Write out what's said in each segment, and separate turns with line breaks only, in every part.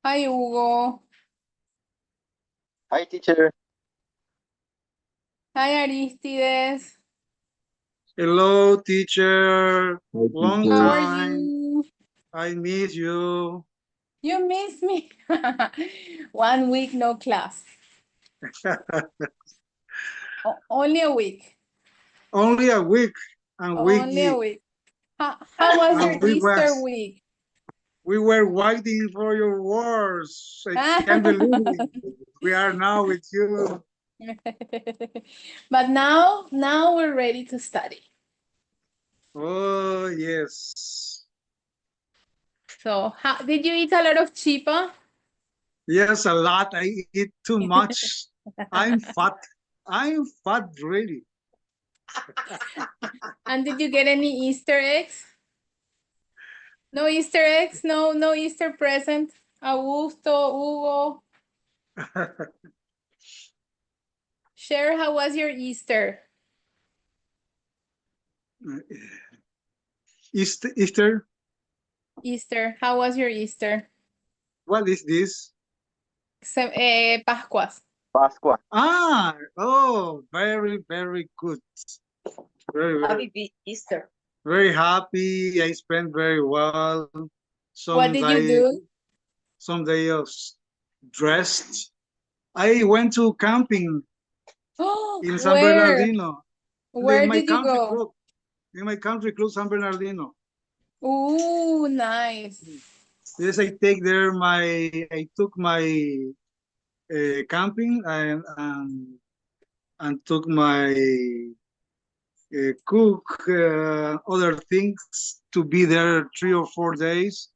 Hi, Hugo.
Hi, teacher.
Hi, Aristides.
Hello, teacher.
Hi,
Long
teacher.
How are
time.
you?
I miss you.
You miss me. 1 week, no class. Only a week.
Only a week. And
Only a week. How was your Easter week?
we were waiting for your words. I can't believe it. We are now with you.
But now we're ready to study.
Oh, yes.
So, did you eat a lot of chipa?
Yes, a lot. I eat too much. I'm fat. I'm fat, really.
And did you get any Easter eggs? No Easter eggs? No Easter present? Augusto, Hugo? Share, how was your Easter?
Easter?
Easter, how was your Easter?
What is this?
Pascuas.
Pascua.
Oh, very, very good. Very, very,
Happy Easter.
very happy. I spent very well.
What did you do?
Some days dressed. I went to camping in San
Where?
Bernardino.
Where did you go?
Club. In my country club, San Bernardino.
Ooh, nice.
Yes, I took my camping and took my cook other things to be there 3 or 4 days,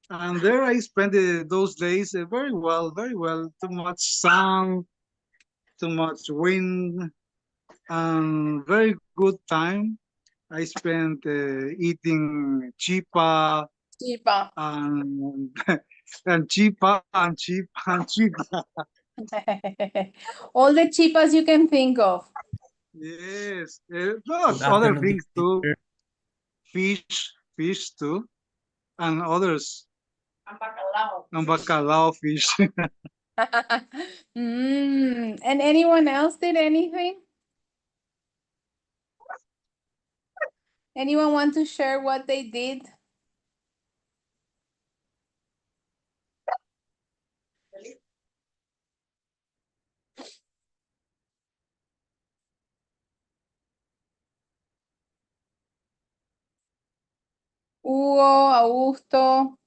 and there I spent those days very well, very well. Too much sun, too much wind, and very good time. I spent eating chipa
Chipa.
and and chipa and chipa.
All the chipas you can think of.
Yes, other things too. Fish too, and others. And bacalao fish.
And anyone else did anything? Anyone want to share what they did? Hugo, Augusto.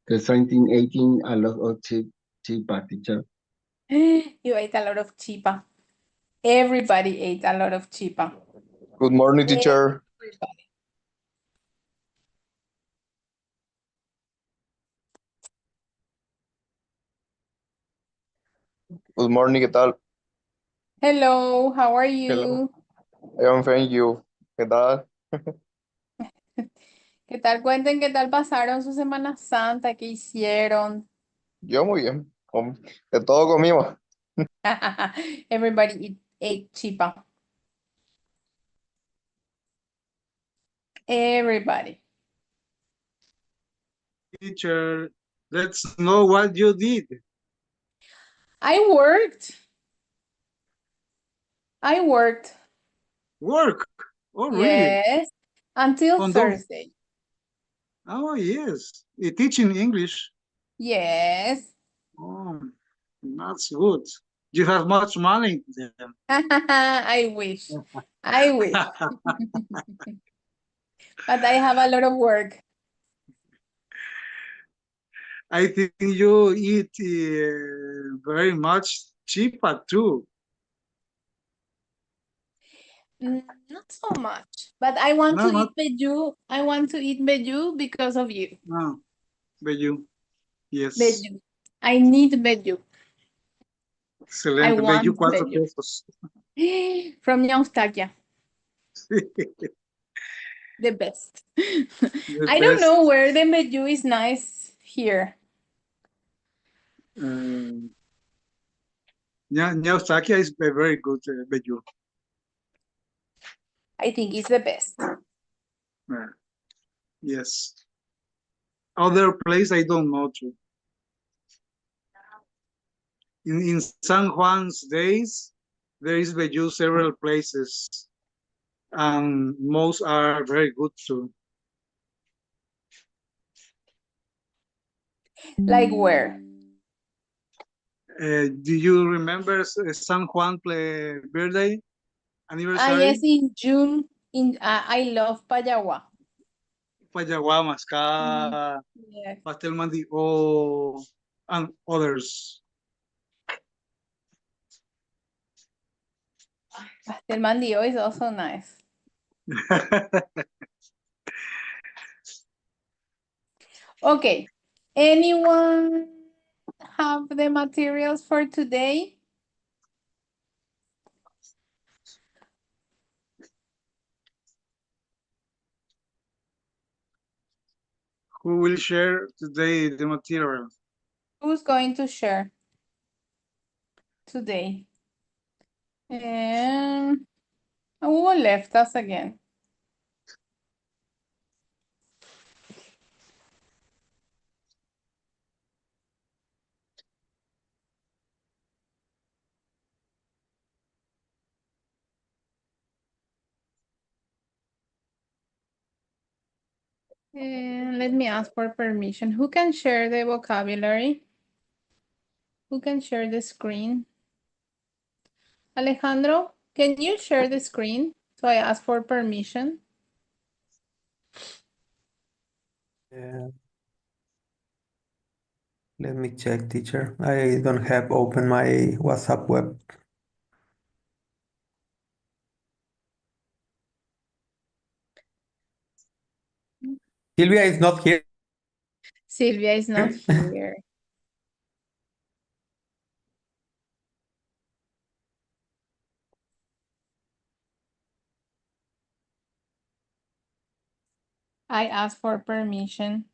The 1718, a lot of chipa, teacher.
You ate a lot of chipa. Everybody ate a lot of chipa.
Good morning, teacher.
Everybody.
Good morning, ¿qué tal?
Hello, how are you?
Hello. I am fine, you. ¿Qué tal?
¿Qué tal? Cuenten qué tal pasaron su Semana Santa, qué hicieron.
Yo muy bien. De todo comimos.
Everybody ate chipa. Everybody.
Teacher, let's know what you did.
I worked.
Work. Oh, really?
Yes. Until
On those-
Thursday.
Oh, yes. You teaching English.
Yes.
Oh, that's good. You have much money then.
I wish. I wish. But I have a lot of work.
I think you eat very much cheaper too.
Not so much, but I want to eat beju. I want to eat beju because of you.
No, beju. Yes.
Beju. I need beju.
Excelente.
I want
Beju 4
beju.
pesos.
From Eustaquia. The best. I don't know where the beju is nice here.
Eustaquia is a very good Bellu.
I think it's the best.
Yes. Other place I don't know too. In San Juan's days, there is Bellu several places, and most are very good too.
Like where?
Do you remember San Juan birthday anniversary?
Yes, in June. I love Payagua.
Payagua, Mascada,
Yes.
Pastel Mandio, and others.
Pastel Mandio is also nice. Okay. Anyone have the materials for today?
Who will share today the material?
Who's going to share today? Who left us again? Let me ask for permission. Who can share the vocabulary? Who can share the screen? Alejandro, can you share the screen? So I ask for permission.
Yeah. Let me check, teacher. I don't have open my WhatsApp web. Silvia is not here.
Silvia is not here. I ask for permission.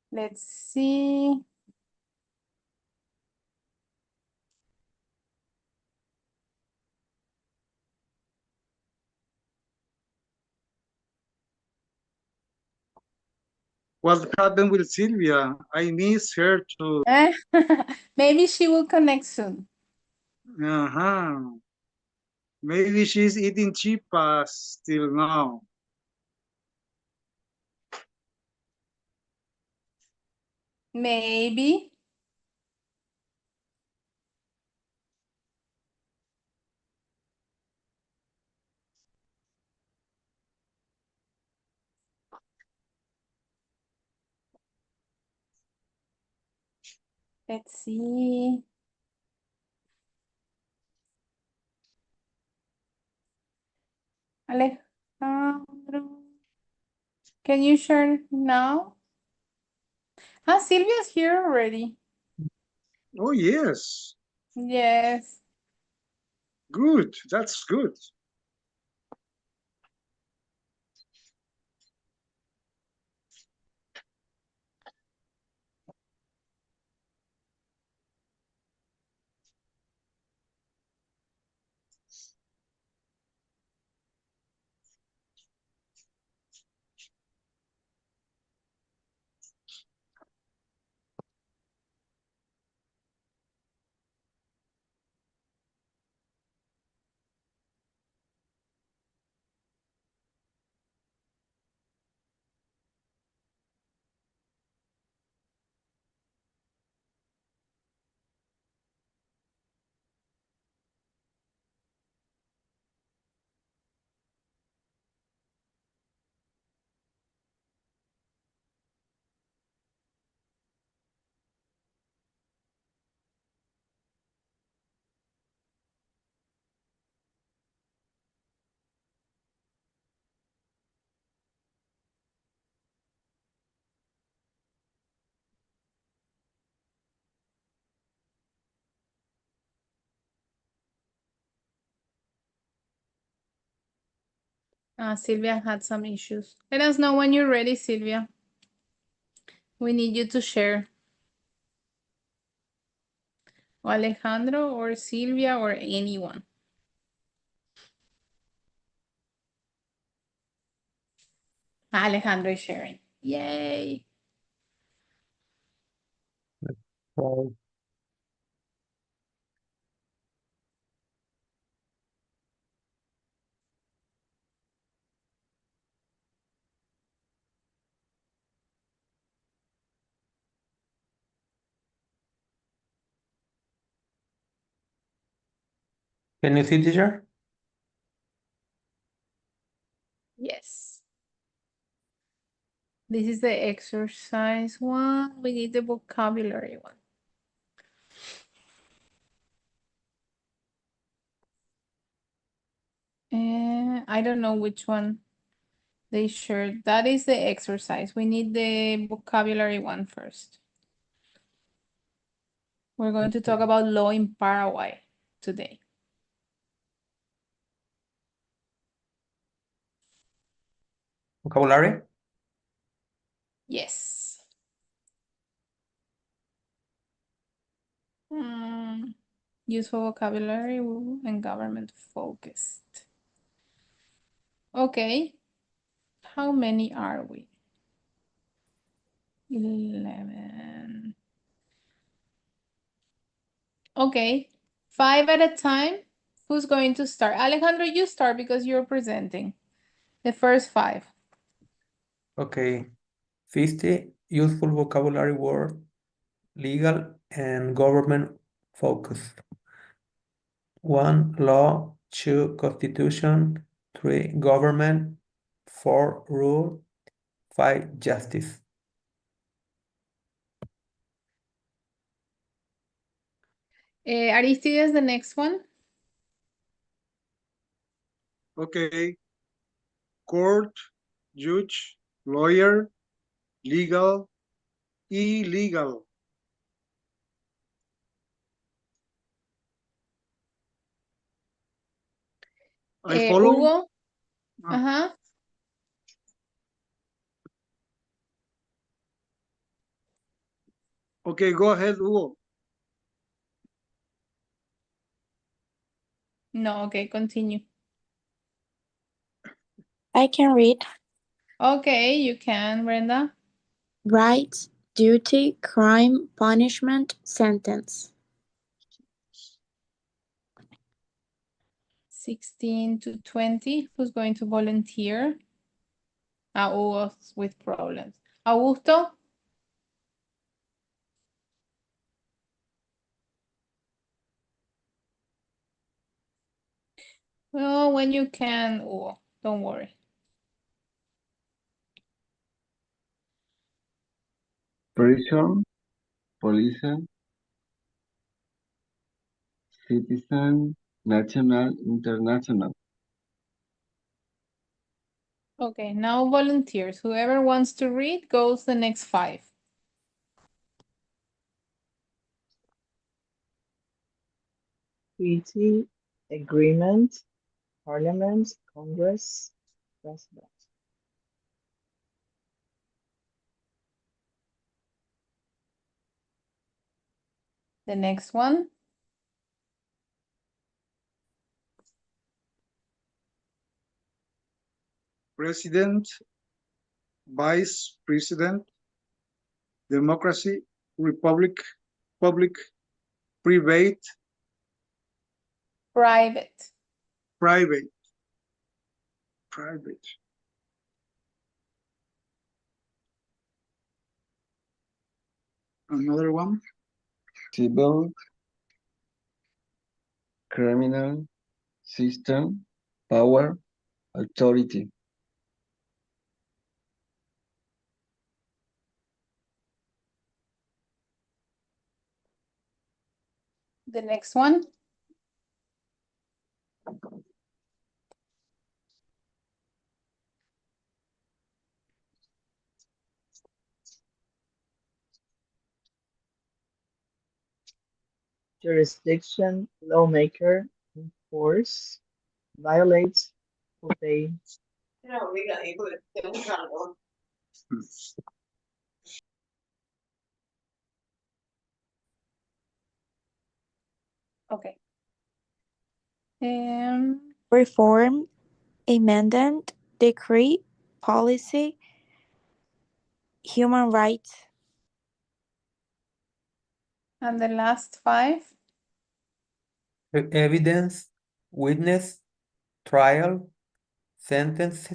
Let's see.
What happened with Sylvia? I miss her too.
Maybe she will connect soon.
Uh-huh. Maybe she's eating chipas till now.
Maybe. Let's see. Alejandro. Can you share now? Sylvia's here already.
Oh, yes.
Yes.
Good. That's good.
Sylvia had some issues. Let us know when you're ready, Sylvia. We need you to share. Or Alejandro or Sylvia or anyone. Alejandro is sharing. Yay.
Right. Can you see, teacher?
Yes. This is the exercise one. We need the vocabulary one. I don't know which one they shared. That is the exercise. We need the vocabulary one first. We're going to talk about law in Paraguay today.
Vocabulary?
Yes. Useful vocabulary and government focused. Okay. How many are we? 11. Okay. 5 at a time. Who's going to start? Alejandro, you start because you're presenting. The first 5.
Okay. 50 useful vocabulary word, legal and government focus. 1, law. 2, constitution. 3, government. 4, rule. 5, justice.
Aristides, the next one.
Okay. Court, judge, lawyer, legal, illegal. I follow.
Hugo.
Ah. Okay, go ahead, Hugo.
No, okay, continue.
I can read.
Okay, you can, Brenda.
Rights, duty, crime, punishment, sentence.
16 to 20. Who's going to volunteer? Hugo's with problems. Augusto? Well, when you can, Hugo, don't worry.
Prison, police, citizen, national, international.
Okay, now volunteers. Whoever wants to read goes the next 5.
Treaty, agreement, parliament, congress, president.
The next one.
President, vice president, democracy, republic, public, private,
Private.
private. Another one.
Civil, criminal, system, power, authority.
The next one.
Jurisdiction, lawmaker, enforce, violate, obey.
Okay.
Reform, amendment, decree, policy, human rights,
And the last 5.
Evidence, witness, trial, sentence,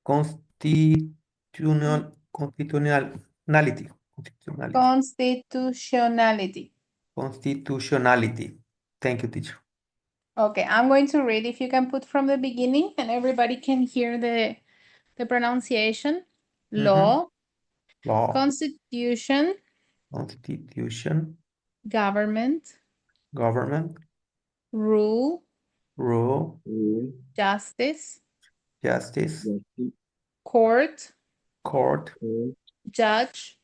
constitutionality. Constitutionality. Thank you, teacher.
Okay, I'm going to read if you can put from the beginning and everybody can hear the pronunciation. Law,
Law,
constitution,
constitution,
government,
government,
rule,
rule,
justice,
justice,
court,
court,
judge,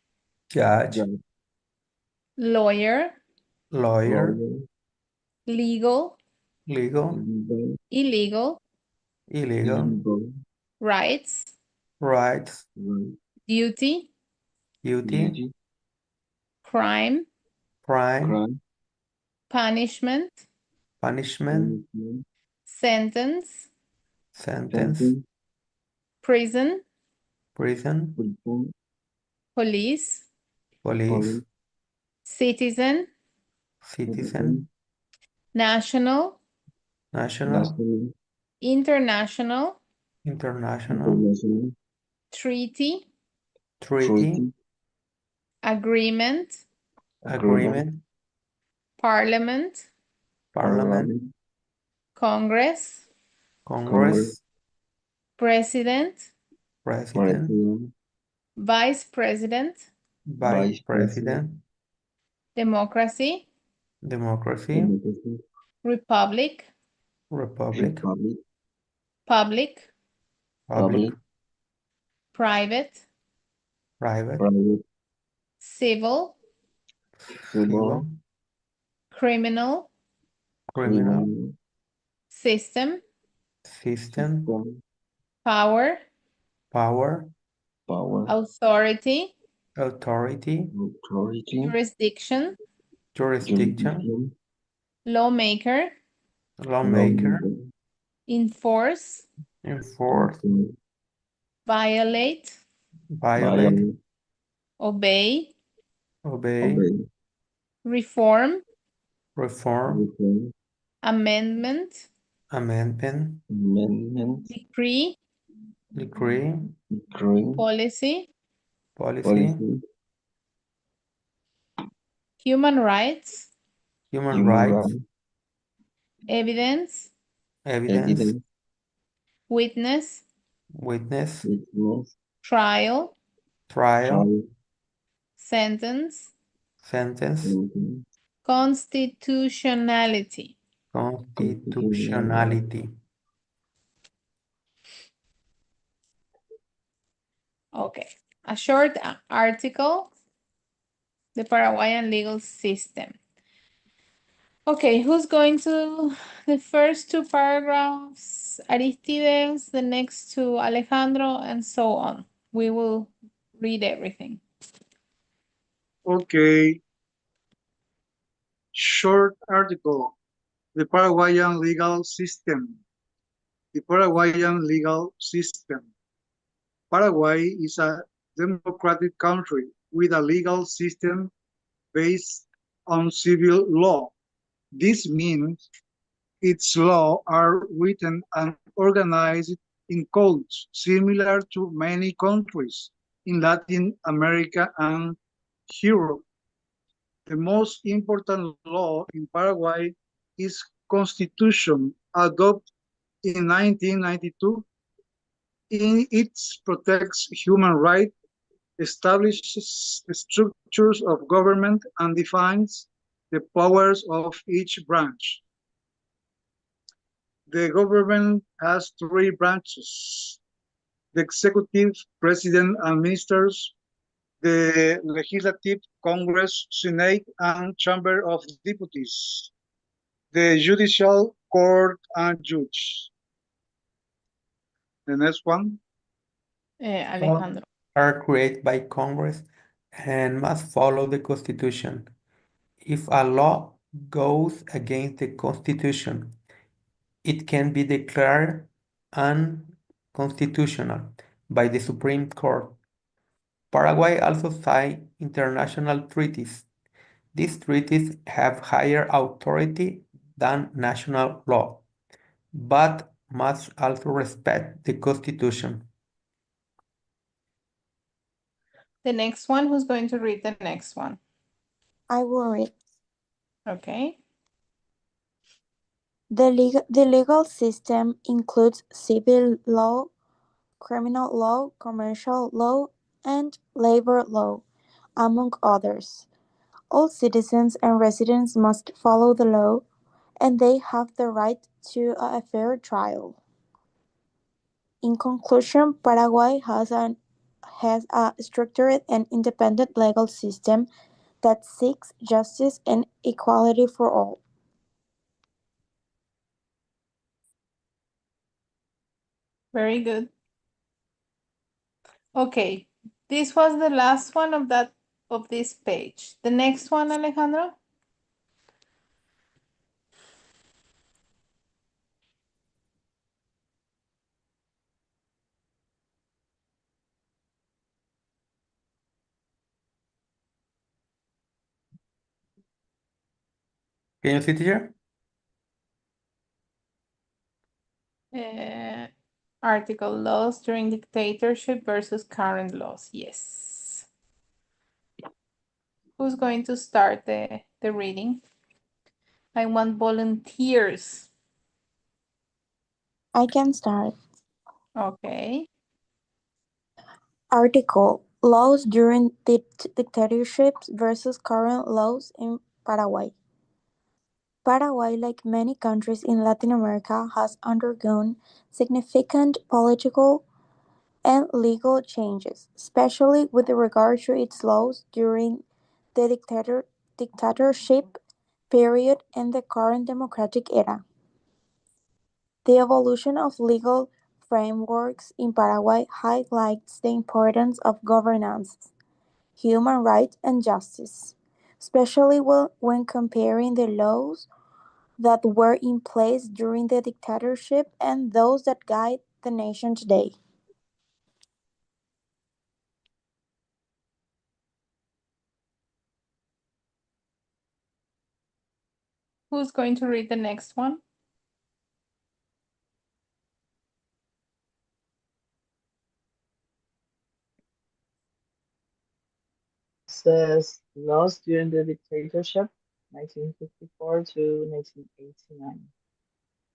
judge,
lawyer,
lawyer,
legal,
legal,
illegal,
illegal,
rights,
rights,
duty,
duty,
crime,
crime,
punishment,
punishment,
sentence,
sentence,
prison,
prison,
police,
police,
citizen,
citizen,
national,
national,
international,
international,
treaty,
treaty,
agreement,
agreement,
parliament,
parliament,
Congress,
Congress,
president,
president,
vice president,
vice president,
democracy,
democracy,
republic,
republic,
public,
public,
private,
private,
civil,
civil,
criminal,
criminal,
system,
system,
power,
power,
authority,
authority,
jurisdiction,
jurisdiction,
lawmaker,
lawmaker,
enforce,
enforce,
violate,
violate,
obey,
obey,
reform,
reform,
amendment,
amendment,
decree,
decree,
policy,
policy,
human rights,
human rights,
evidence,
evidence,
witness,
witness,
trial,
trial,
sentence,
sentence,
constitutionality.
constitutionality.
Okay, a short article, the Paraguayan legal system. Okay, who's going to the first 2 paragraphs? Aristides, the next 2, Alejandro, and so on. We will read everything.
Okay. Short article. The Paraguayan legal system. The Paraguayan legal system. Paraguay is a democratic country with a legal system based on civil law. This means its laws are written and organized in codes similar to many countries in Latin America and Europe. The most important law in Paraguay is Constitution, adopted in 1992. It protects human rights, establishes the structures of government, and defines the powers of each branch. The government has 3 branches: the executive, president, and ministers; the legislative, Congress, Senate, and Chamber of Deputies; the judicial, court, and judge. The next one.
Alejandro.
Are created by Congress and must follow the Constitution. If a law goes against the Constitution, it can be declared unconstitutional by the Supreme Court. Paraguay also signed international treaties. These treaties have higher authority than national law, but must also respect the Constitution.
The next one, who's going to read the next one?
I will read.
Okay.
The legal system includes civil law, criminal law, commercial law, and labor law, among others. All citizens and residents must follow the law, and they have the right to a fair trial. In conclusion, Paraguay has a structured and independent legal system that seeks justice and equality for all.
Very good. Okay. This was the last one of this page. The next one, Alejandro.
Can you see, teacher?
Article laws during dictatorship versus current laws. Yes. Who's going to start the reading? I want volunteers.
I can start.
Okay.
Article: Laws during dictatorships versus current laws in Paraguay. Paraguay, like many countries in Latin America, has undergone significant political and legal changes, especially with regard to its laws during the dictatorship period and the current democratic era. The evolution of legal frameworks in Paraguay highlights the importance of governance, human rights, and justice, especially when comparing the laws that were in place during the dictatorship and those that guide the nation today.
Who's going to read the next one?
Says laws during the dictatorship, 1954 to 1989.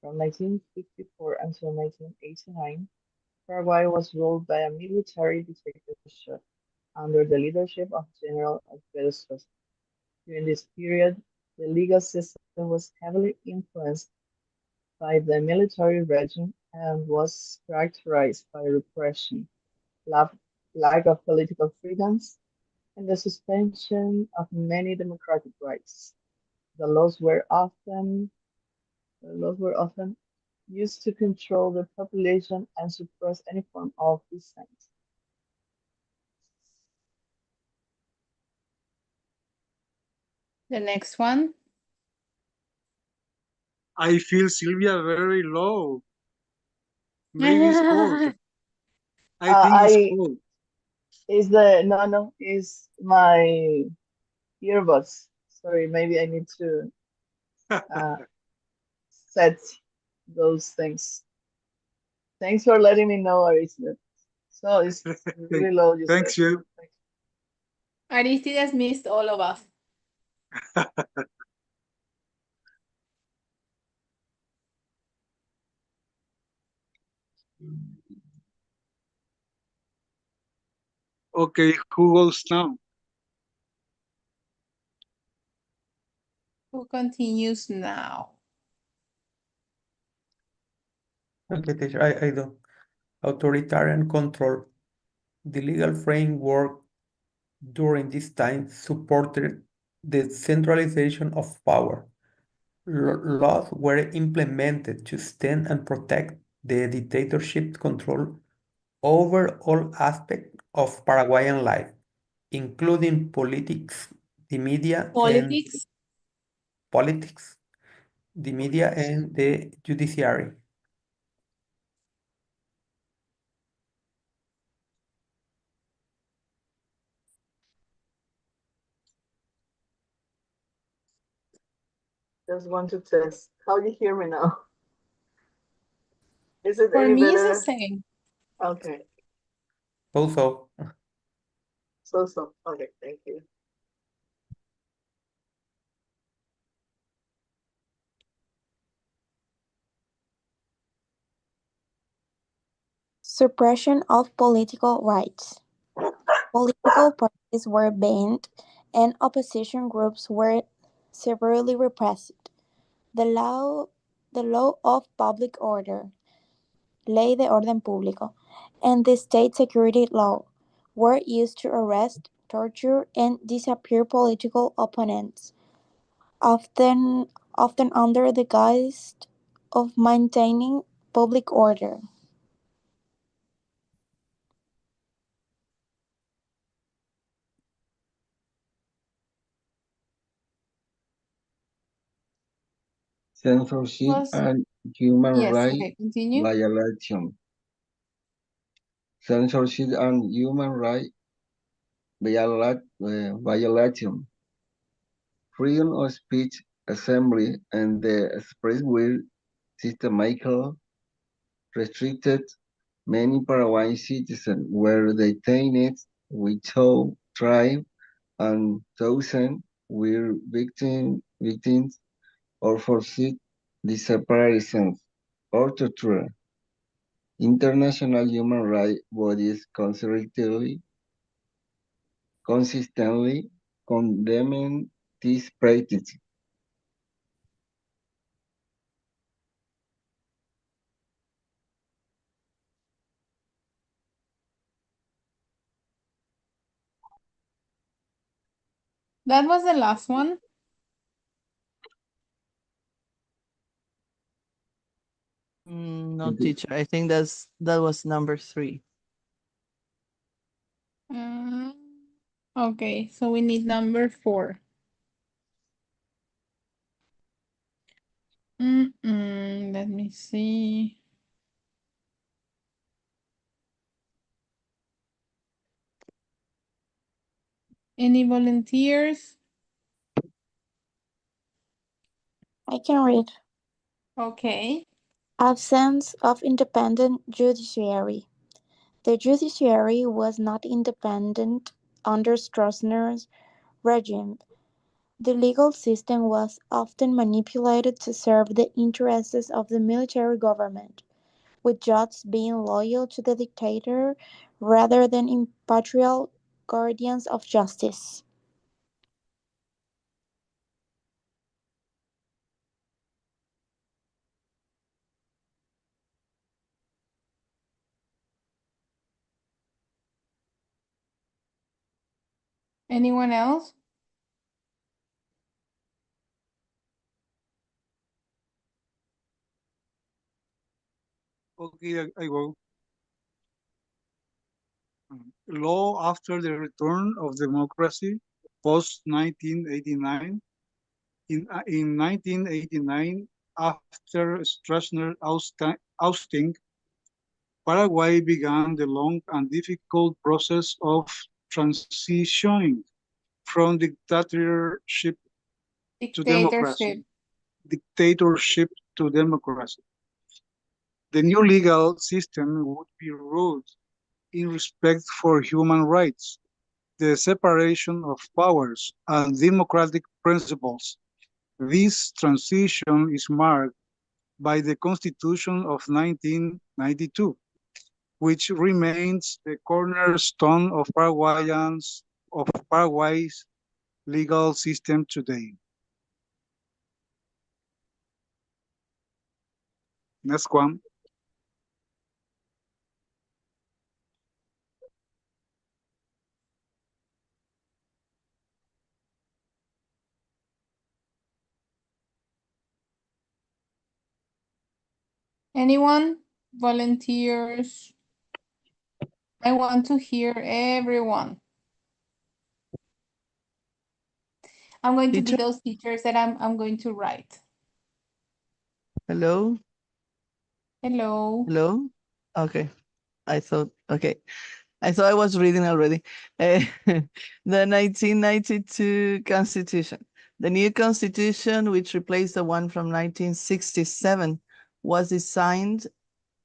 From 1954 until 1989, Paraguay was ruled by a military dictatorship under the leadership of General Alto. During this period, the legal system was heavily influenced by the military regime and was characterized by repression, lack of political freedoms, and the suspension of many democratic rights. The laws were often used to control the population and suppress any form of dissent.
The next one.
I feel Sylvia very low. Maybe it's cold. I think it's
I
cold.
is the no is my earbuds. Sorry, maybe I need to uh, set those things. Thanks for letting me know, Arisa. So it's really low, you said.
Thanks you.
Aristides missed all of us.
Okay, who goes now?
Who continues now?
Okay, teacher, I do. Authoritarian control. The legal framework during this time supported the centralization of power. Laws were implemented to extend and protect the dictatorship control over all aspects of Paraguayan life, including politics, the media, and
Politics.
politics, the media, and the judiciary.
Just want to test. How do you hear me now? Is it
For
any
me, it's the
better?
same.
Okay.
So,
So. Okay, thank you.
Suppression of political rights. Political parties were banned and opposition groups were severely repressed. The law, the law of public order, Ley de Orden Público, and the state security law were used to arrest, torture, and disappear political opponents, often often under the guise of maintaining public order.
Censorship
Was
and human
yes,
rights
okay, continue.
violation. Censorship and human rights violation. Freedom of speech, assembly, and the express were systematically restricted. Many Paraguayan citizens were detained without trial, and thousands were victims of forced disappearances or torture. International human rights bodies consistently condemn these practices.
That was the last one.
No, teacher. I think that was number 3.
Uh, okay, so we need number 4. Let me see. Any volunteers?
I can read.
Okay.
Absence of independent judiciary. The judiciary was not independent under Stroessner's regime. The legal system was often manipulated to serve the interests of the military government, with judges being loyal to the dictator rather than impartial guardians of justice.
Anyone else?
Okay, I go. Law after the return of democracy post 1989. In 1989, after Stroessner ousting, Paraguay began the long and difficult process of transitioning from to democracy,
Dictatorship.
dictatorship to democracy. The new legal system would be rooted in respect for human rights, the separation of powers, and democratic principles. This transition is marked by the Constitution of 1992, which remains the cornerstone of Paraguay's legal system today. Next one.
Anyone? volunteers. I want to hear everyone. I'm going to be
Teacher?
those teachers that I'm going to write.
Hello?
Hello.
Hello? Okay. Okay. I thought I was reading already. The 1992 Constitution. The new Constitution, which replaced the one from 1967, was designed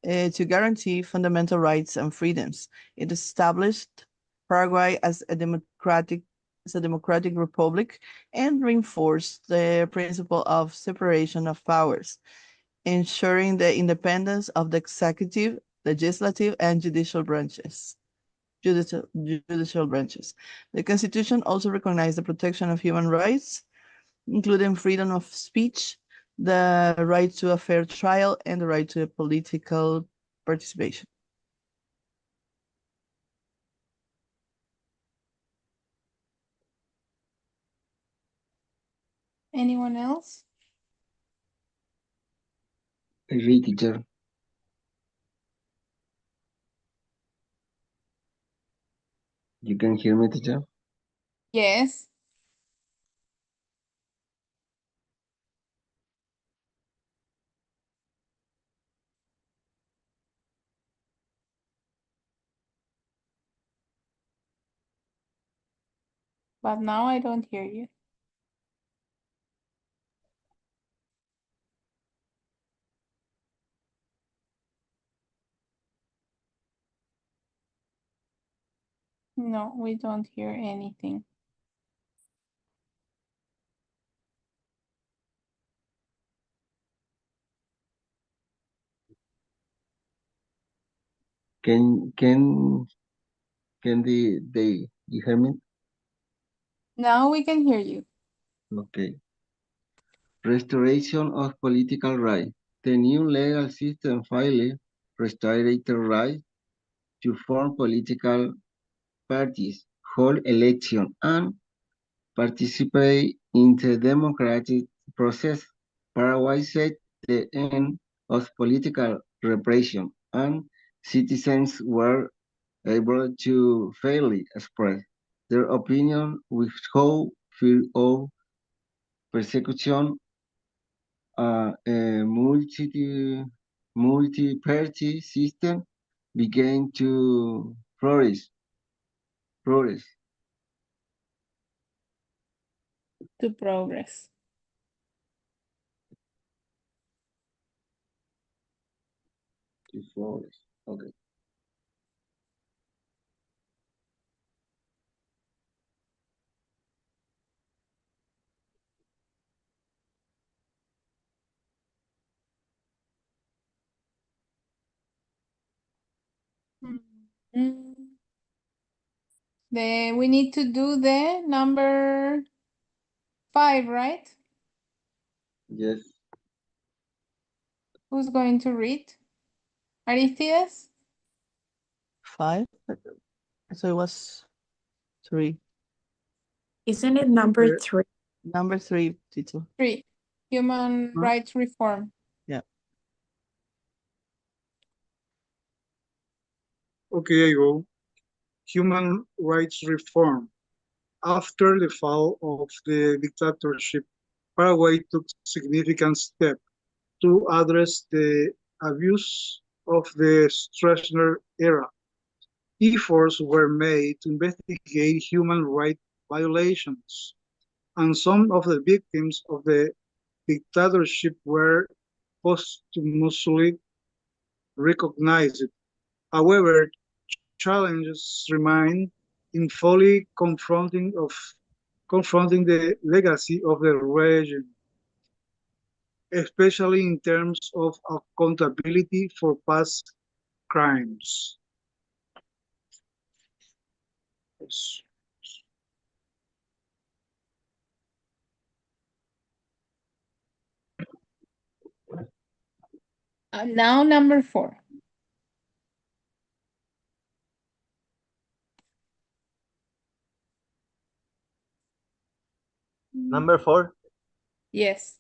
to guarantee fundamental rights and freedoms. It established Paraguay as a democratic republic and reinforced the principle of separation of powers, ensuring the independence of the executive, legislative, and judicial branches. Judicial branches. The Constitution also recognized the protection of human rights, including freedom of speech, the right to a fair trial, and the right to political participation.
Anyone else?
I read, teacher. You can hear me, teacher?
Yes. But now I don't hear you. No, we don't hear anything.
Can they you hear me?
Now we can hear you.
Okay. Restoration of political rights. The new legal system finally restored the right to form political parties, hold elections, and participate in the democratic process. Paraguay set the end of political repression, and citizens were able to fairly express their opinion without fear of persecution. A multi-party system began to flourish.
To progress.
Okay.
Mm. We need to do the number 5, right?
Yes.
Who's going to read? Aristides?
5? So it was 3.
Isn't it number 3?
Number 3, teacher.
3. Human rights reform.
Yeah.
Okay, I go. Human rights reform. After the fall of the dictatorship, Paraguay took significant steps to address the abuse of the Stroessner era. Efforts were made to investigate human rights violations, and some of the victims of the dictatorship were posthumously recognized. However, challenges remain in fully confronting the legacy of the regime, especially in terms of accountability for past crimes.
Now number 4.
Number 4,
Yes.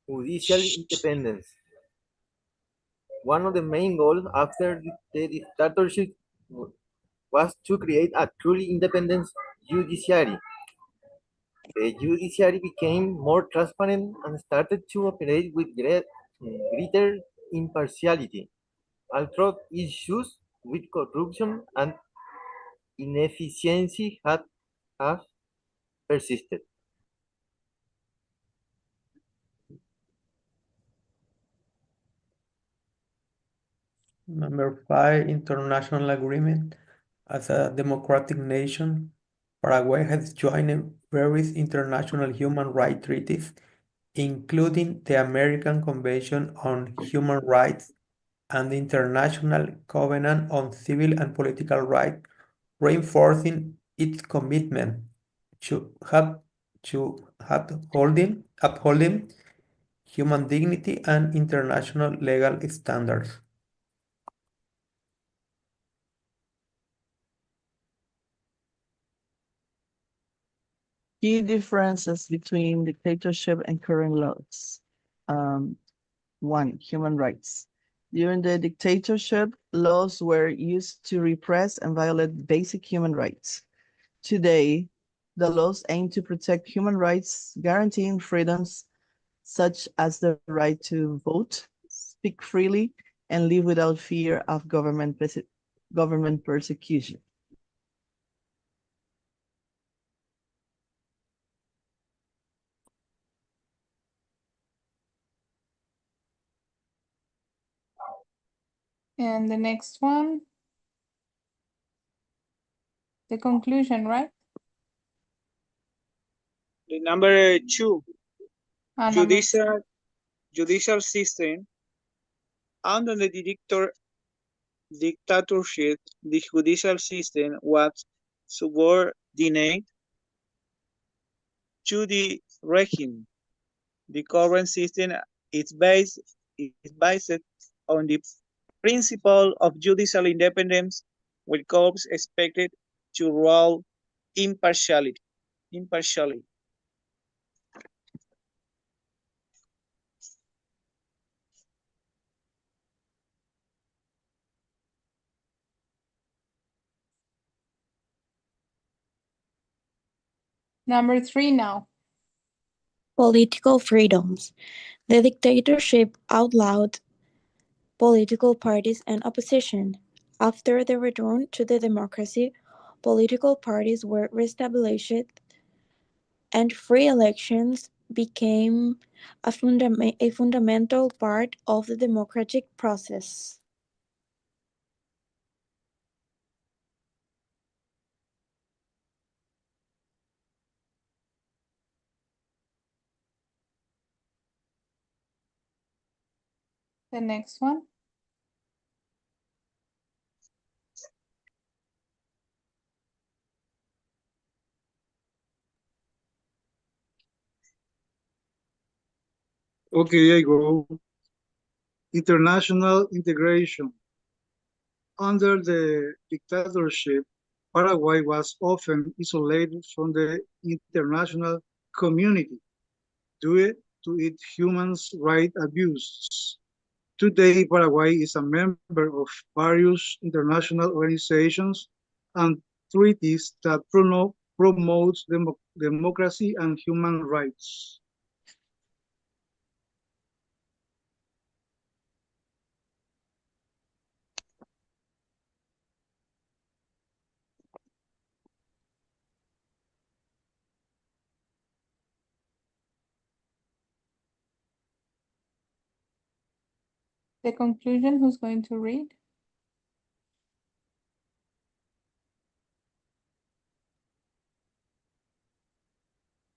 judicial independence. One of the main goals after the dictatorship was to create a truly independent judiciary. The judiciary became more transparent and started to operate with greater impartiality, although issues with corruption and inefficiency have persisted.
Number 5, international agreement. As a democratic nation, Paraguay has joined various international human rights treaties, including the American Convention on Human Rights and the International Covenant on Civil and Political Rights, reinforcing its commitment to upholding human dignity and international legal standards.
Key differences between dictatorship and current laws. 1. Human rights. During the dictatorship, laws were used to repress and violate basic human rights. Today, the laws aim to protect human rights, guaranteeing freedoms such as the right to vote, speak freely, and live without fear of government persecution.
And the next one, the conclusion, right?
The number 2,
Number
judicial system. Under the dictatorship, the judicial system was subordinate to the regime. The current system is based on the principle of judicial independence, with courts expected to rule impartially.
number 3 now.
Political freedoms. The dictatorship outlawed political parties and opposition. After the return to the democracy, political parties were reestablished and free elections became a fundamental part of the democratic process.
The next one.
Okay, I go. International integration. Under the dictatorship, Paraguay was often isolated from the international community due to its human rights abuses. Today, Paraguay is a member of various international organizations and treaties that promote democracy and human rights.
The conclusion, who's going to read?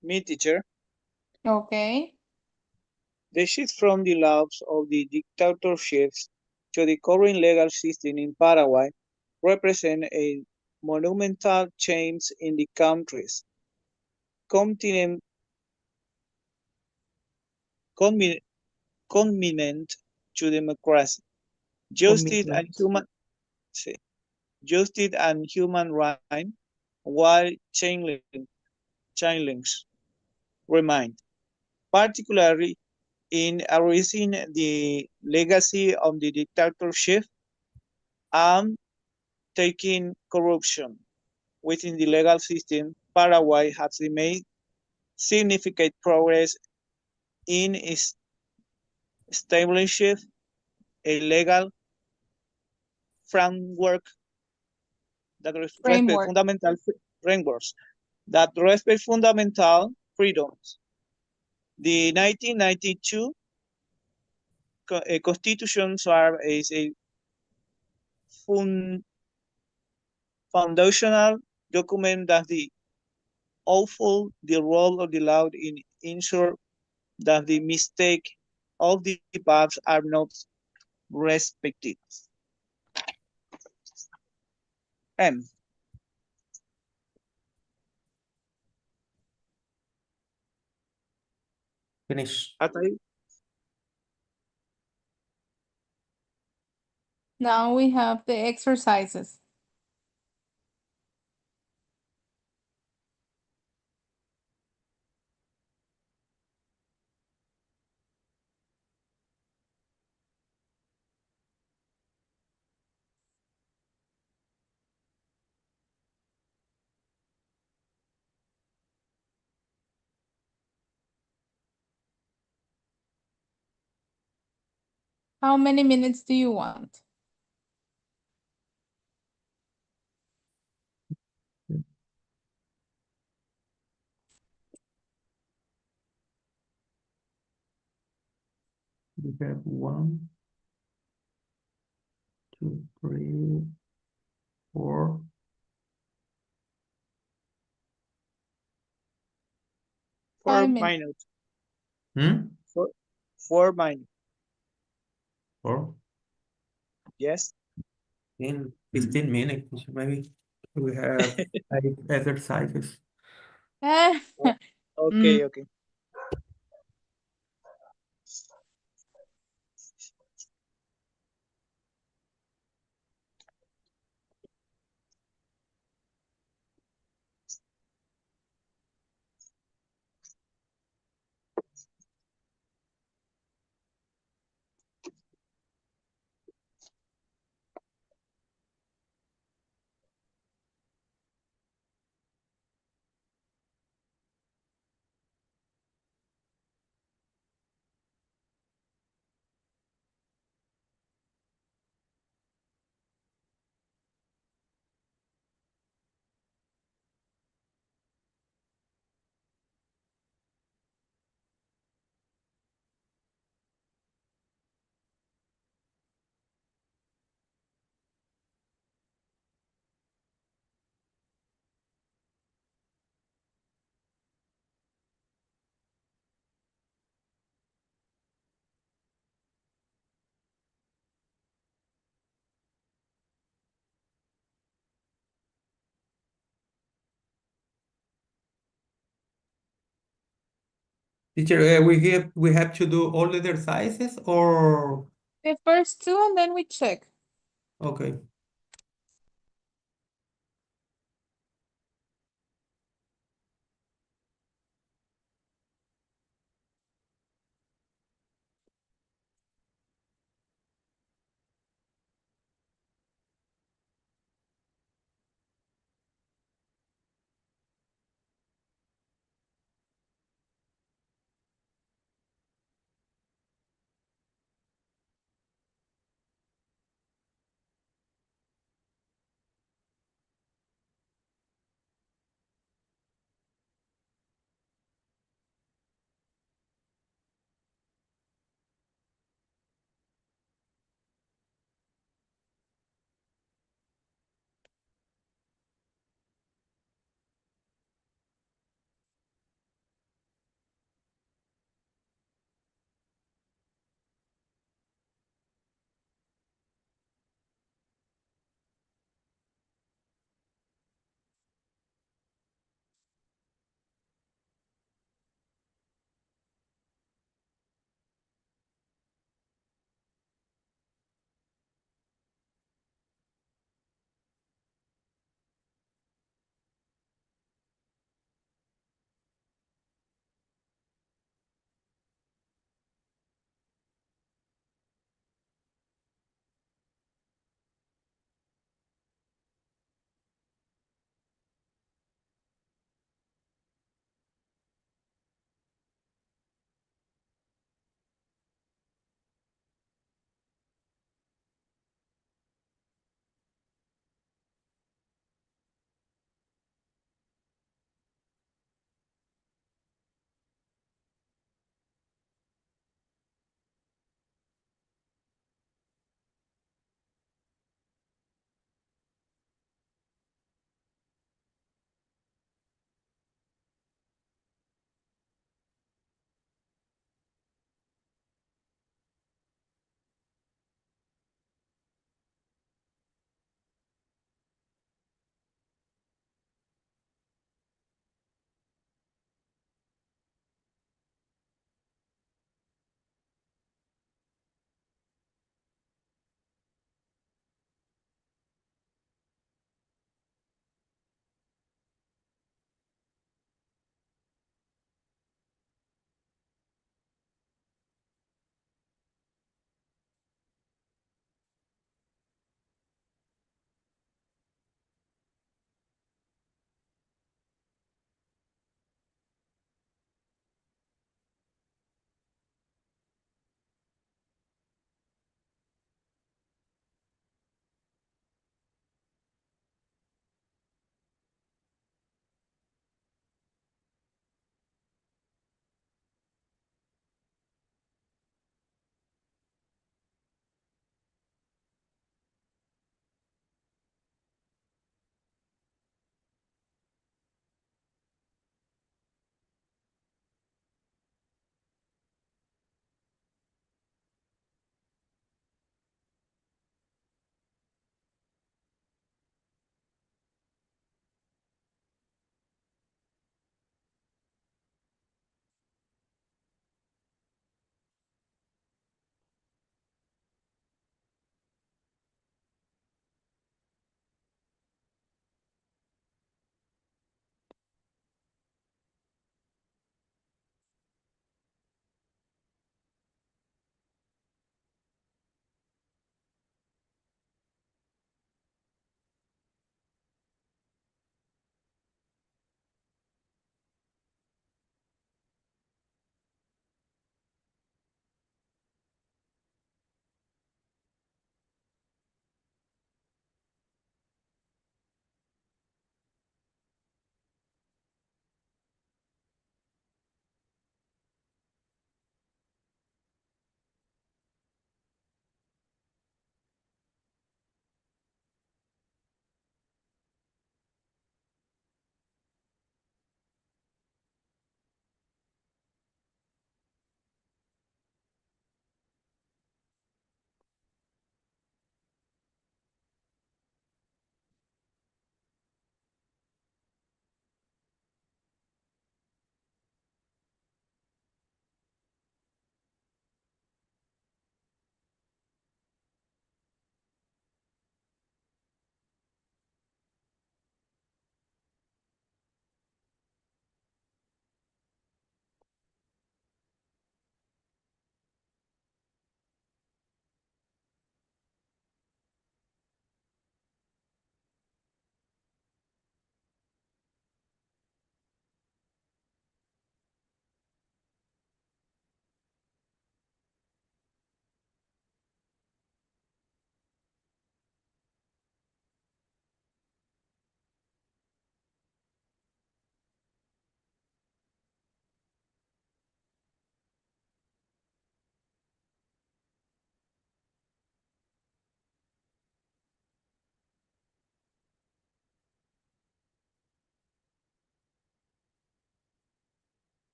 Me, teacher.
Okay.
The shift from the laws of the dictatorships to the current legal system in Paraguay represent a monumental change in the country's commitment to democracy, justice and human rights, while challenges remain, particularly
in erasing the legacy of the dictatorship and taking corruption within the legal system, Paraguay has made significant progress in establishing a legal framework that respect fundamental frameworks that respect fundamental freedoms. The 1992 Constitution served as a foundational document that awful the role of the law in ensure that the mistake of the past are not respected. M.
Finish.
Now we have the exercises. How many minutes do you want?
We have 1, 2, 3, 4.
4 minutes.
Hmm?
4 minutes.
4?
Yes.
In 15 minutes, maybe we have 8 exercises.
Okay, okay.
Teacher, we have to do all the exercises or
The first two and then we check.
okay.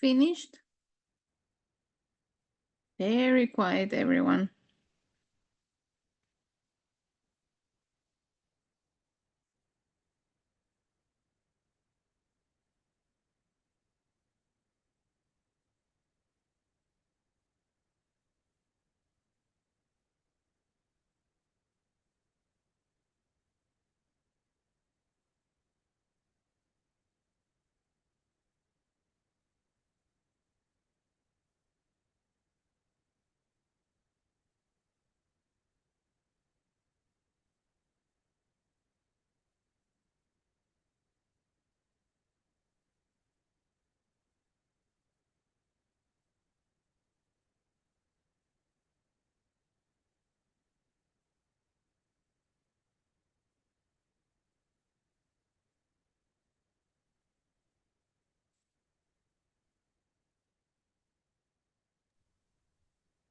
Finished? Very quiet, everyone.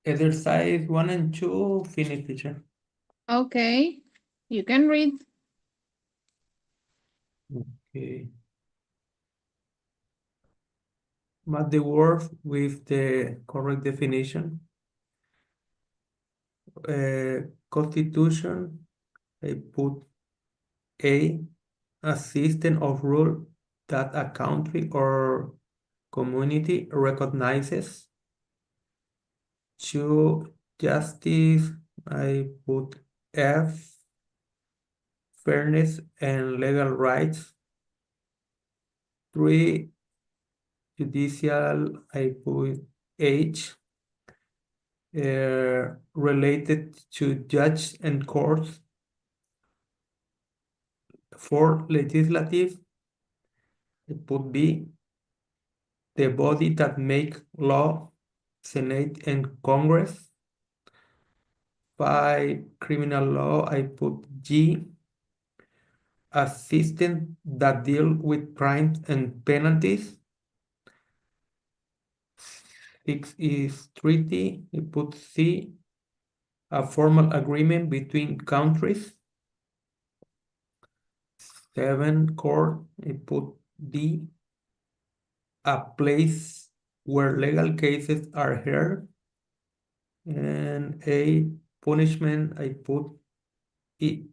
Exercise 1 and 2, finish, teacher.
Okay, you can read.
Okay. Match the words with the correct definition. Constitution, I put a system of rule that a country or community recognizes. 2, justice, I put F, fairness and legal rights. 3, judicial, I put H, related to judges and courts. 4, legislative, I put B, the body that make law, Senate and Congress. 5, criminal law, I put G, a system that deal with crimes and penalties. 6 is treaty, I put C, a formal agreement between countries. 7, court, I put D, a place where legal cases are heard. And 8, punishment, I put E,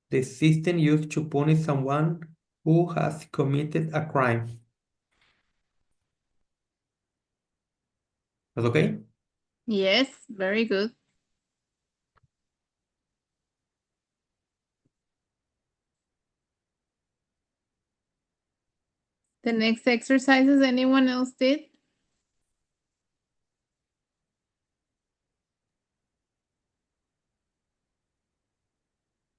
the system used to punish someone who has committed a crime. That's okay?
Yes, very good. The next exercises anyone else did?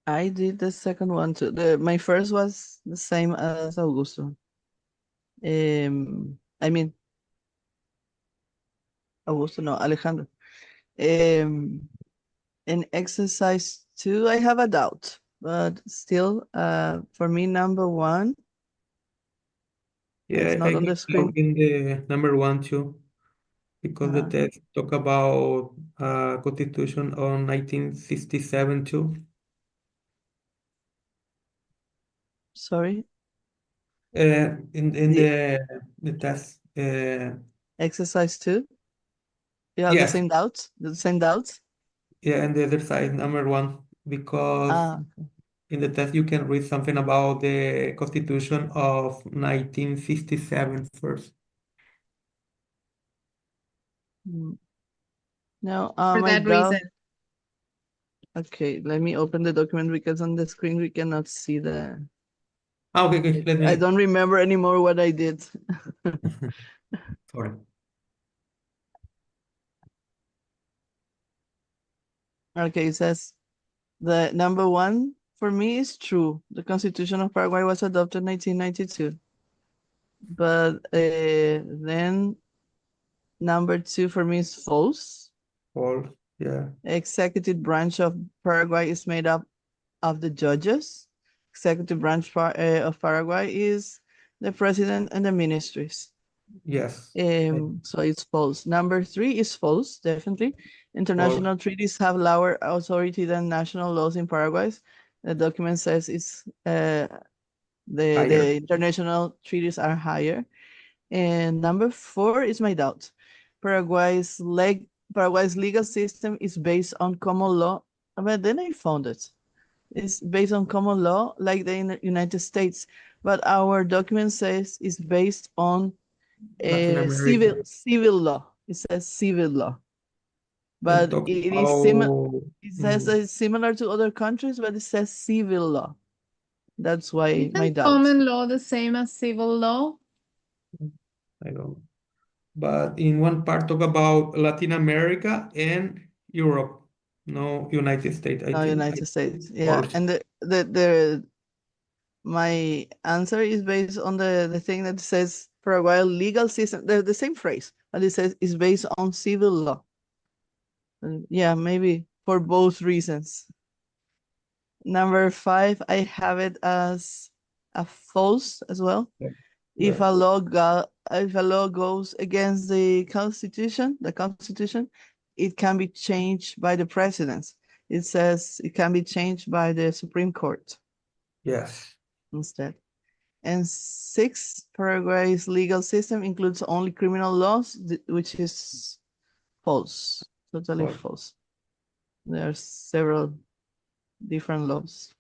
I did the second one too. My first was the same as Augusto. I mean, Augusto, no, Alejandro. In exercise 2, I have a doubt, but still, for me, number 1,
Yeah,
it's
I
not on the
got
screen.
in the number 1 too, because the text talk about Constitution on 1967 too.
Sorry,
In the test.
exercise 2. You have the
Yes,
same doubts? The same doubts?
yeah, and the exercise number 1, because in the test you can read something about the Constitution of 1967 first.
No,
For
my
that
doubt.
reason.
Okay, let me open the document because on the screen we cannot see the.
Okay, let me.
I don't remember anymore what I did.
Sorry.
Okay, it says the number 1 for me is true. The Constitution of Paraguay was adopted in 1992. But then number 2 for me is false.
False, yeah.
Executive branch of Paraguay is made up of the judges. Executive branch of Paraguay is the president and the ministries.
Yes.
So it's false. Number 3 is false, definitely. International treaties have lower authority than national laws in Paraguay. The document says it's the international treaties are higher. And number 4 is my doubt. Paraguay's legal system is based on common law, but then I found it. It's based on common law like the United States, but our document says it's based on
Latin America.
civil law. It says civil law.
And
But
talk
it is similar.
about
It says that it's similar to other countries, but it says civil law. That's why my
Isn't
doubt.
common law the same as civil law?
I don't know. But in one part talk about Latin America and Europe, no United States. I
No,
think
United States. Yeah,
false.
and the my answer is based on the thing that says Paraguay legal system. The same phrase, but it says it's based on civil law. And yeah, maybe for both reasons. Number 5, I have it as a false as well. If a law goes against the constitution, it can be changed by the president. It says it can be changed by the Supreme Court
Yes.
instead. And 6, Paraguay's legal system includes only criminal laws, which is false, totally
False.
false. There are several different laws.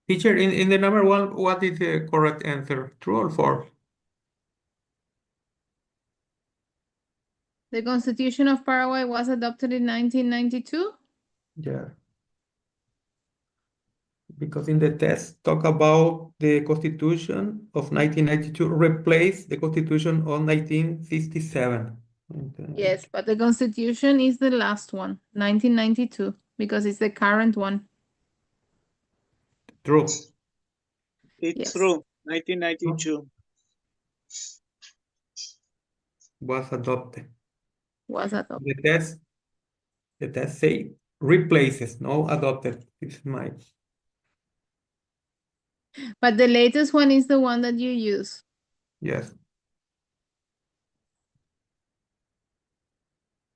Teacher, in the number 1, what is the correct answer? True or false?
The Constitution of Paraguay was adopted in 1992?
Yeah. Because in the test talk about the Constitution of 1992 replace the Constitution of 1967.
Yes, but the Constitution is the last one, 1992, because it's the current one.
True.
It's
Yes.
true. 1992.
Was adopted.
Was adopted.
The test say replaces, no adopted. It's my.
But the latest one is the one that you use.
Yes.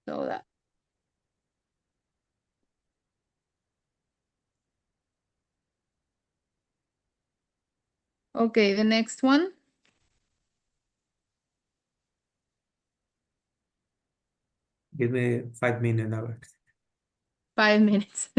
So that. Okay, the next one.
Give me 5 minutes, Alex.
5 minutes.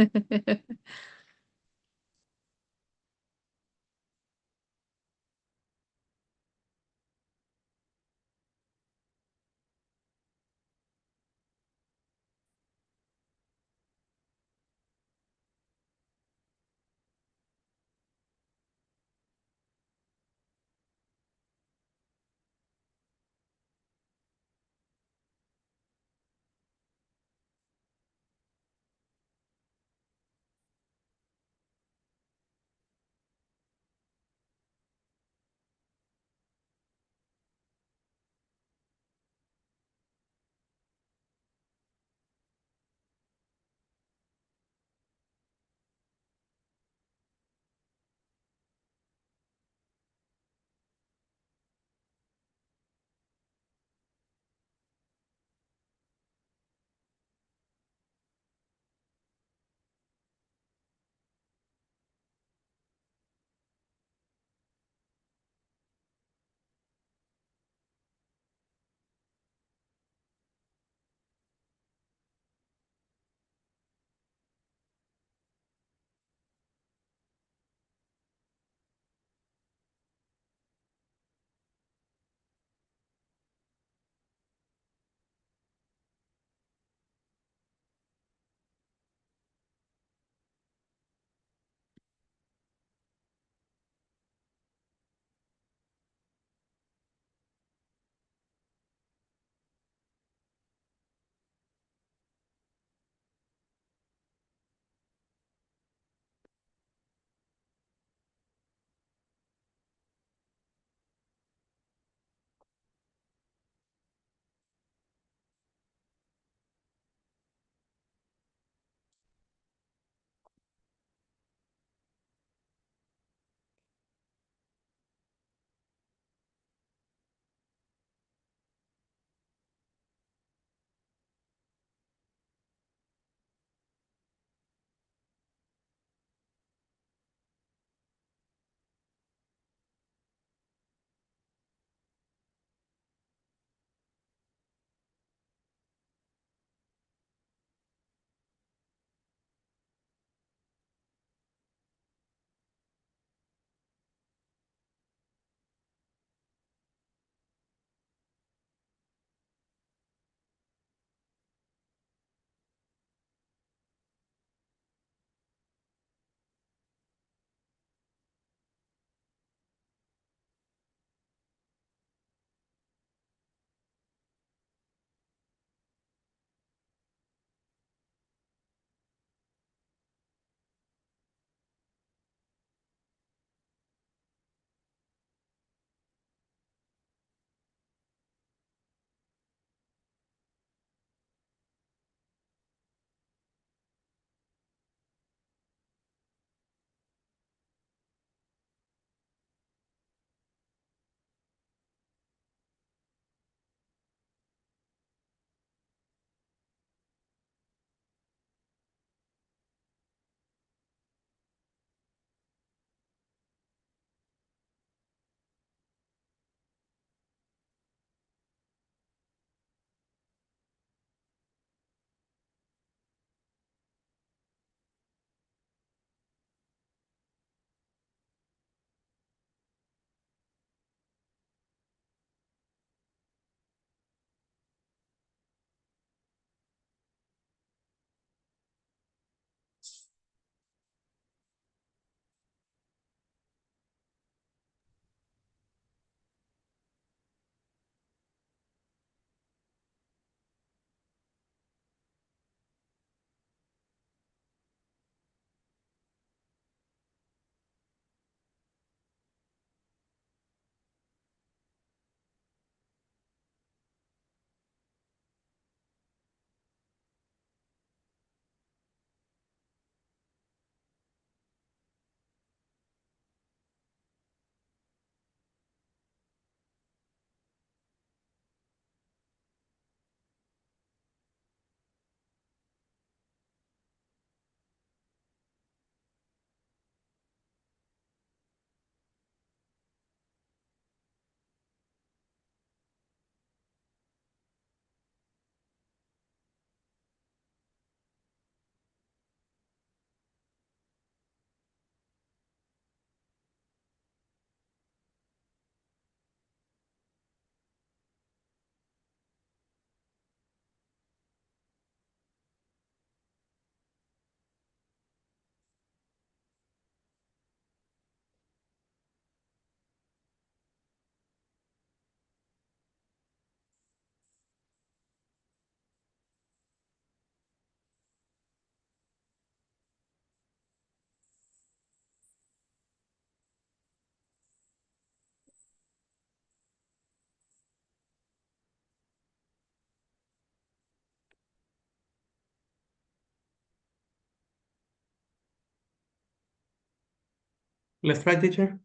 Let's try, teacher.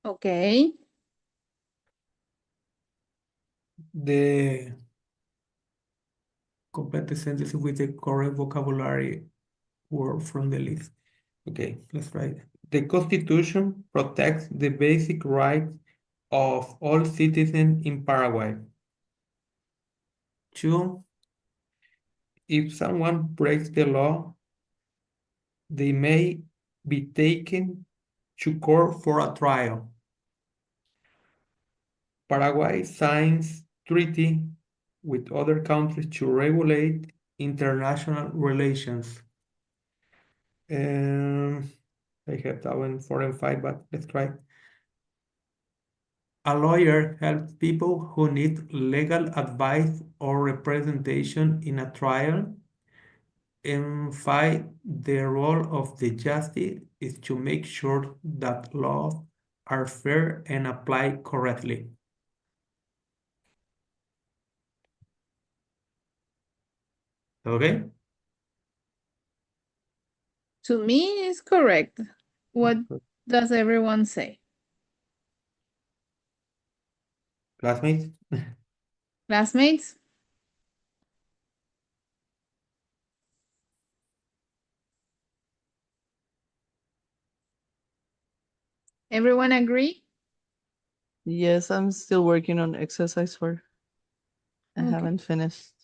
Okay.
The complete the sentence with the correct vocabulary word from the list. Okay, let's try it. The Constitution protects the basic rights of all citizens in Paraguay. 2, if someone breaks the law, they may be taken to court for a trial. Paraguay signs treaty with other countries to regulate international relations. I have that one 4 and 5, but let's try. A lawyer helps people who need legal advice or representation in a trial. And 5, the role of the justice is to make sure that laws are fair and applied correctly. Okay?
To me, it's correct. What does everyone say?
Classmates?
Classmates? Everyone agree?
Yes, I'm still working on exercise 4. I
Okay.
haven't finished.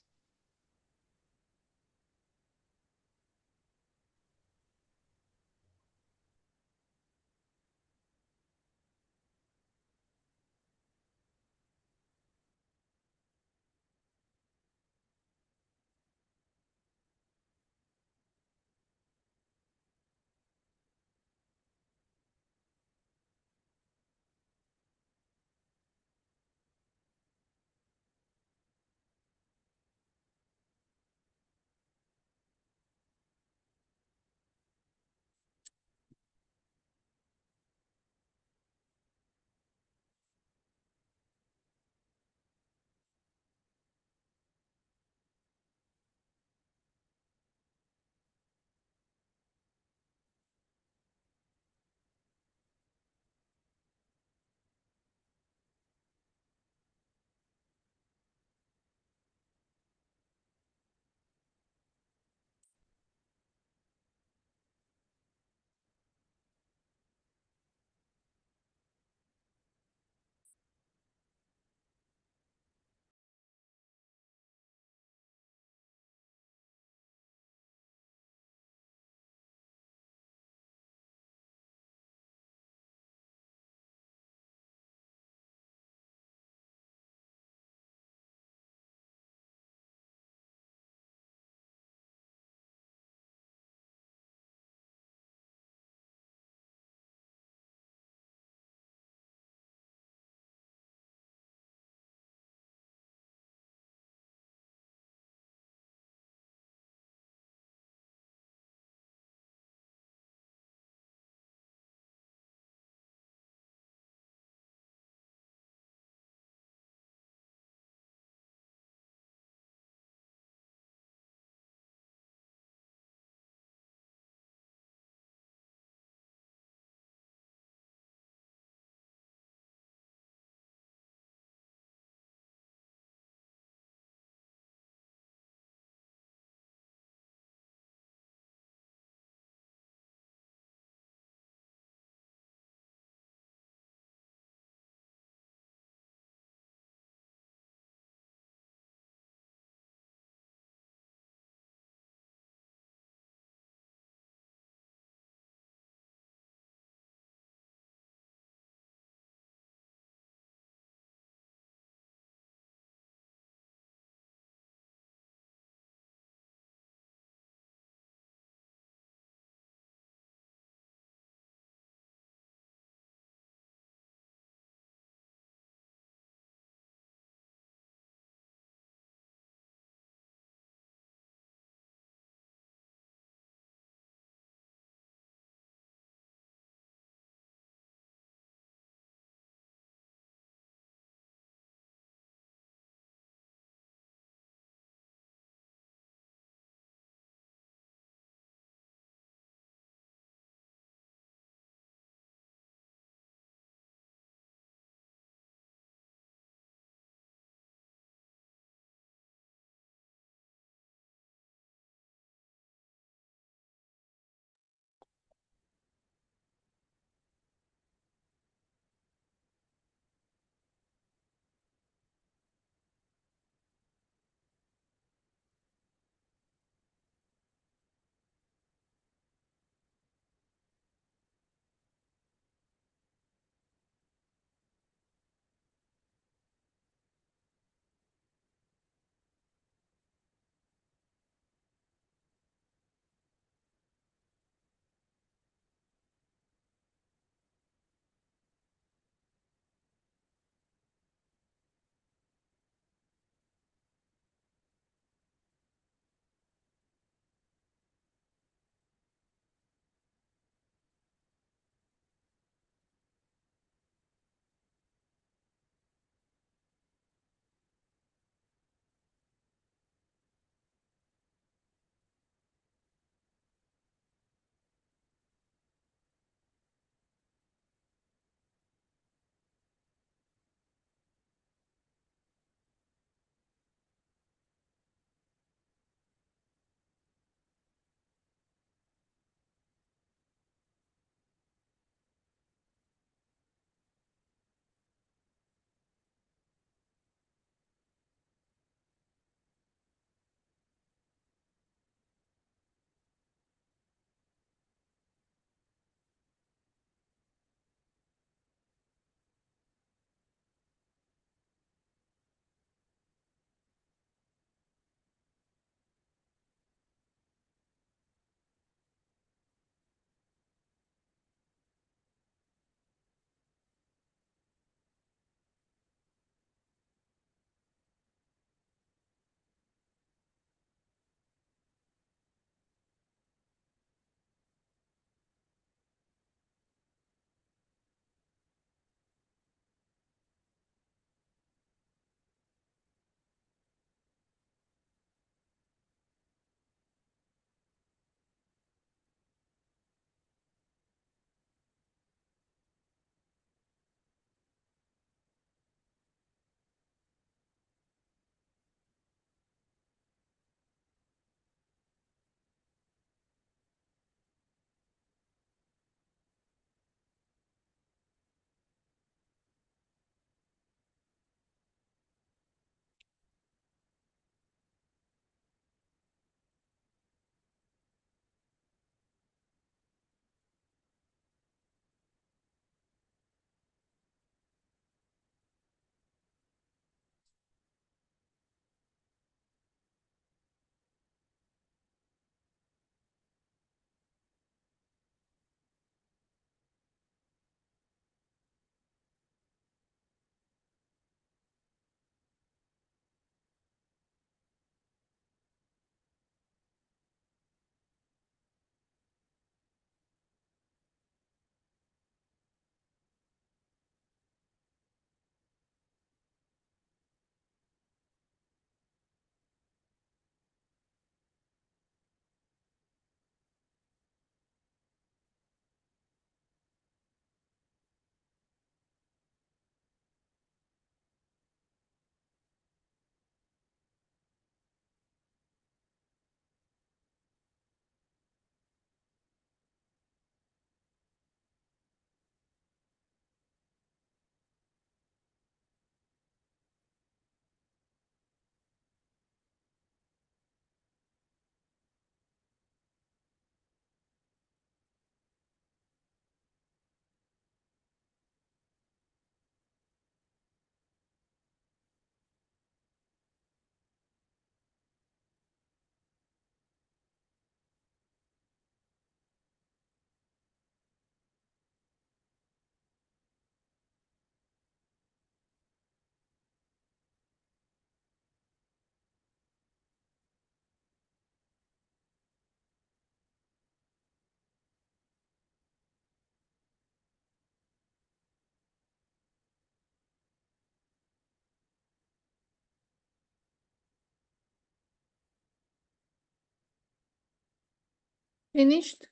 Finished?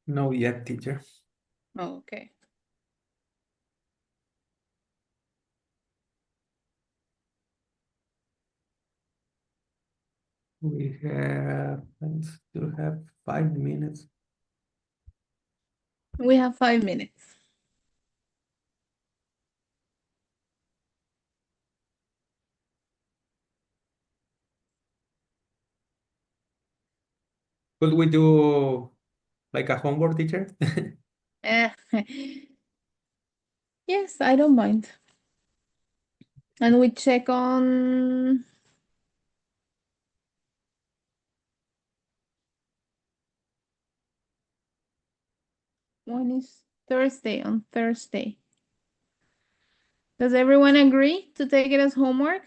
No yet, teacher.
Oh, okay.
We still have 5 minutes.
We have 5 minutes.
Could we do like a homework, teacher?
Eh, yes, I don't mind. And we check on when is Thursday, on Thursday. Does everyone agree to take it as homework?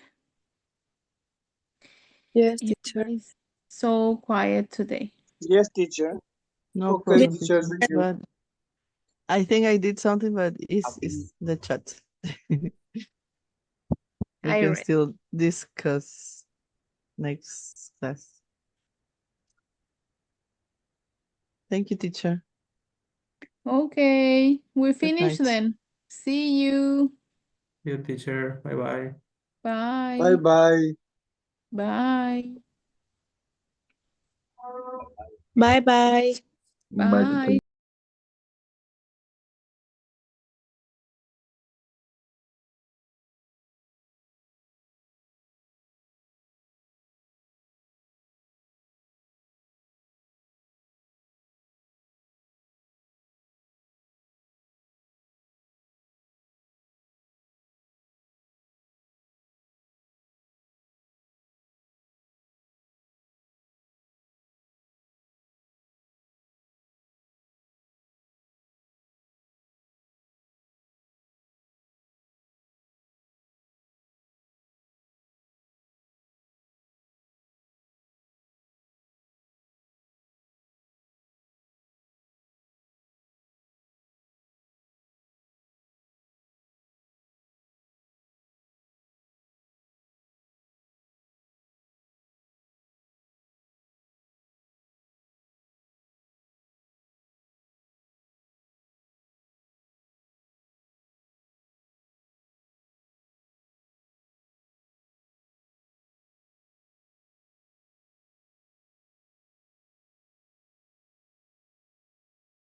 Yes,
You
teacher.
guys so quiet today.
Yes, teacher.
No
Okay,
problem,
teacher,
teacher.
thank you.
But I think I did something, but it's the chat. We
I
can
read.
still discuss next class. Thank you, teacher.
Okay, we
Good
finished
night.
then. See you.
You, teacher. Bye-bye.
Bye.
Bye-bye.
Bye.
Bye bye.
Bye,
Bye.
teacher.